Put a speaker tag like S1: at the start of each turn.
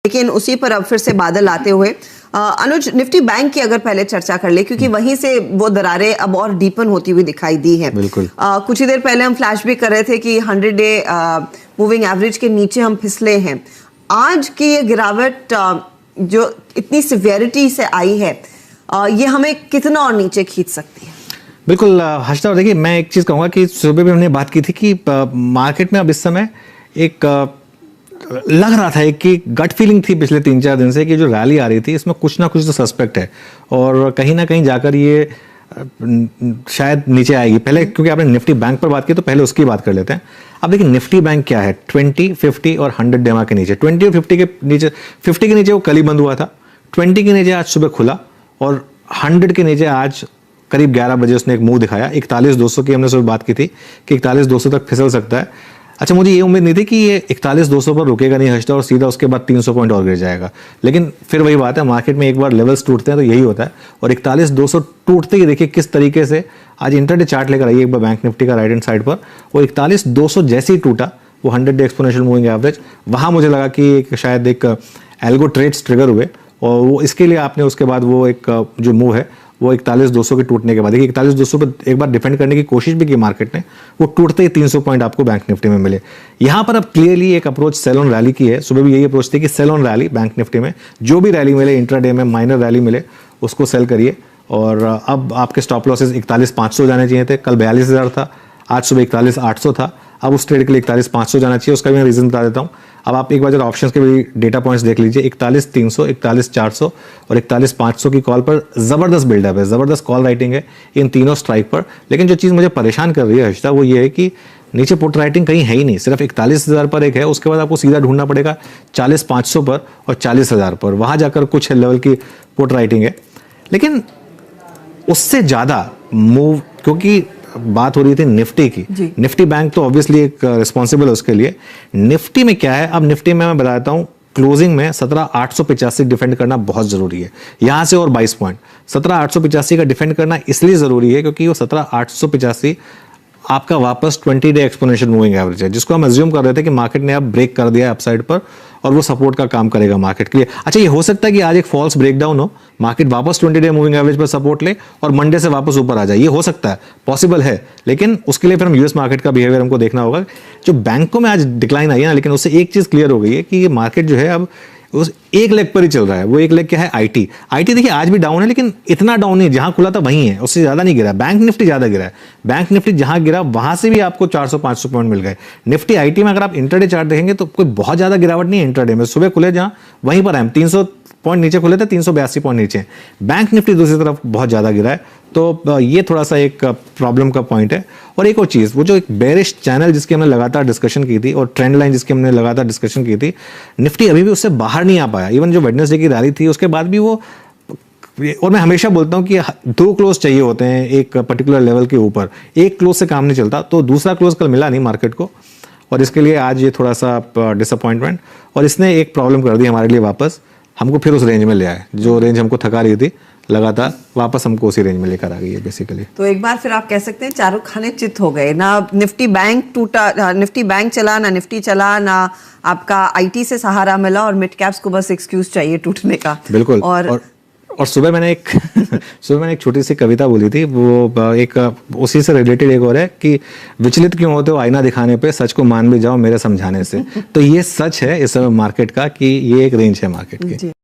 S1: लेकिन उसी पर अब फिर से बादल आते हुए अनुज, निफ्टी बैंक की अगर पहले चर्चा कर ले, क्योंकि वहीं से वो दरारें अब और डीपन होती हुई दिखाई दी हैं।
S2: बिल्कुल।
S1: कुछ ही देर पहले हम फ्लैश भी कर रहे थे कि 100-डे मूविंग एवरेज के नीचे हम फिसले हैं। आज की ये गिरावट जो इतनी सिवियरिटी से आई है, ये हमें कितना और नीचे खींच सकती है?
S2: बिल्कुल हर्षिता, और देखिए मैं एक चीज़ कहूँगा कि सुबह भी हमने बात की थी कि मार्केट में अब इस समय एक लग रहा था कि गट फीलिंग थी पिछले 3-4 दिन से कि जो रैली आ रही थी इसमें कुछ ना कुछ तो सस्पेक्ट है और कहीं ना कहीं जाकर ये शायद नीचे आएगी। पहले क्योंकि आपने निफ्टी बैंक पर बात की तो पहले उसकी बात कर लेते हैं। अब देखिए निफ्टी बैंक क्या है, 20, 50 और 100 डेमा के नीचे, 20 और 50 के नीचे, 50 के नीचे वो कल ही बंद हुआ था, 20 के नीचे आज सुबह खुला और 100 के नीचे आज करीब 11 बजे उसने एक मुंह दिखाया। 41,200 की हमने सुबह बात की थी कि 41,200 तक फिसल सकता है। अच्छा, मुझे ये उम्मीद नहीं थी कि ये 41,200 पर रुकेगा नहीं हर्षिता और सीधा उसके बाद 300 पॉइंट और गिर जाएगा, लेकिन फिर वही बात है, मार्केट में एक बार लेवल्स टूटते हैं तो यही होता है। और 41,200 टूटते ही देखिए किस तरीके से आज इंटरडे चार्ट लेकर आइए एक बार बैंक निफ्टी का राइट हैंड साइड पर, वो 41,200 जैसे ही टूटा वो 100-डे एक्सपोनेंशियल मूविंग एवरेज, वहाँ मुझे लगा कि शायद एक एल्गो ट्रेड्स ट्रिगर हुए और वो इसके लिए आपने उसके बाद वो एक जो मूव है वो 41,200 के टूटने के बाद देखिए 41,200 पर एक बार डिफेंड करने की कोशिश भी की मार्केट ने, वो टूटते ही 300 पॉइंट आपको बैंक निफ्टी में मिले। यहाँ पर अब क्लियरली एक अप्रोच सेल ऑन रैली की है। सुबह भी यही अप्रोच थी कि sell on rally bank Nifty में, जो भी रैली मिले इंट्राडे में, माइनर रैली मिले उसको सेल करिए। और अब आपके स्टॉप लॉसेस 41,500 जाने चाहिए थे, कल 42,000 था, आज सुबह 41,800 था, अब उस ट्रेड के लिए 41,500 जाना चाहिए। उसका भी मैं रीजन बता देता हूँ। अब आप एक बार जरा ऑप्शंस के भी डेटा पॉइंट्स देख लीजिए, 41,300, 41,400 और 41,500 की कॉल पर जबरदस्त बिल्डअप है, जबरदस्त कॉल राइटिंग है इन तीनों स्ट्राइक पर। लेकिन जो चीज़ मुझे परेशान कर रही है हर्षिता वो ये है कि नीचे पुट राइटिंग कहीं है ही नहीं, सिर्फ 41,000 पर एक है, उसके बाद आपको सीधा ढूंढना पड़ेगा 40,500 पर और 40,000 पर, वहाँ जाकर कुछ लेवल की पुट राइटिंग है। लेकिन उससे ज़्यादा मूव, क्योंकि बात हो रही थी निफ्टी की, निफ्टी बैंक तो ऑब्वियसली एक रिस्पॉन्सिबल है उसके लिए। निफ्टी में क्या है, अब निफ्टी में मैं बताता हूँ, क्लोजिंग में 17,885 डिफेंड करना बहुत जरूरी है, यहां से और 22 पॉइंट। 17,885 का डिफेंड करना इसलिए जरूरी है क्योंकि वो 17,885 आपका वापस 20-डे एक्सपोनेंशियल मूविंग एवरेज है, जिसको हम अज्यूम कर रहे थे कि मार्केट ने अब ब्रेक कर दिया है अपसाइड पर और वो सपोर्ट का काम करेगा मार्केट के लिए। अच्छा, ये हो सकता है कि आज एक फॉल्स ब्रेकडाउन हो, मार्केट वापस 20-डे मूविंग एवरेज पर सपोर्ट ले और मंडे से वापस ऊपर आ जाए, ये हो सकता है, पॉसिबल है। लेकिन उसके लिए फिर हम यूएस मार्केट का बिहेवियर हमको देखना होगा। जो बैंकों में आज डिक्लाइन आई है ना, लेकिन उससे एक चीज क्लियर हो गई है कि ये मार्केट जो है अब उस एक लेग पर ही चल रहा है। वो एक लेग क्या है, आईटी देखिए आज भी डाउन है, लेकिन इतना डाउन नहीं, जहां खुला था वहीं है, उससे ज्यादा नहीं गिरा। बैंक निफ्टी ज्यादा गिरा है, बैंक निफ्टी जहां गिरा वहां से भी आपको 400-500 पॉइंट मिल गए। निफ्टी आईटी में अगर आप इंटरडे चार्ट देखेंगे तो कोई बहुत ज्यादा गिरावट नहीं है इंटरडे में, सुबह खुले जहां वहीं पर हम 300 पॉइंट नीचे खुले थे, 382 पॉइंट नीचे। बैंक निफ्टी दूसरी तरफ बहुत ज्यादा गिरा है, तो ये थोड़ा सा एक प्रॉब्लम का पॉइंट है। और एक और चीज, वो जो एक बेरिश चैनल जिसकी हमने लगातार डिस्कशन की थी और ट्रेंड लाइन जिसकी हमने लगातार डिस्कशन की थी, निफ्टी अभी भी उससे बाहर नहीं आ पाया। इवन जो वेडनेसडे की रैली थी उसके बाद भी वो, और मैं हमेशा बोलता हूं कि 2 क्लोज चाहिए होते हैं एक पर्टिकुलर लेवल के ऊपर, एक क्लोज से काम नहीं चलता, तो दूसरा क्लोज कल मिला नहीं मार्केट को और इसके लिए आज ये थोड़ा सा डिसअपॉइंटमेंट, और इसने एक प्रॉब्लम कर दी हमारे लिए, वापस हमको फिर उस रेंज में ले आए, जो रेंज हमको थका रही थी लगातार, वापस हमको उसी रेंज में लेकर आ गई है बेसिकली।
S1: तो एक बार फिर आप कह सकते हैं चारों खाने चित हो गए ना, निफ्टी बैंक टूटा, निफ्टी बैंक चला ना, निफ्टी चला ना, आपका आईटी से सहारा मिला और मिड कैप्स को बस एक्सक्यूज चाहिए टूटने का।
S2: बिल्कुल। और सुबह मैंने एक छोटी सी कविता बोली थी, वो एक उसी से रिलेटेड एक और है कि विचलित क्यों होते हो आईना दिखाने पे, सच को मान भी जाओ मेरे समझाने से। तो ये सच है इस समय मार्केट का कि ये एक रेंज है मार्केट की।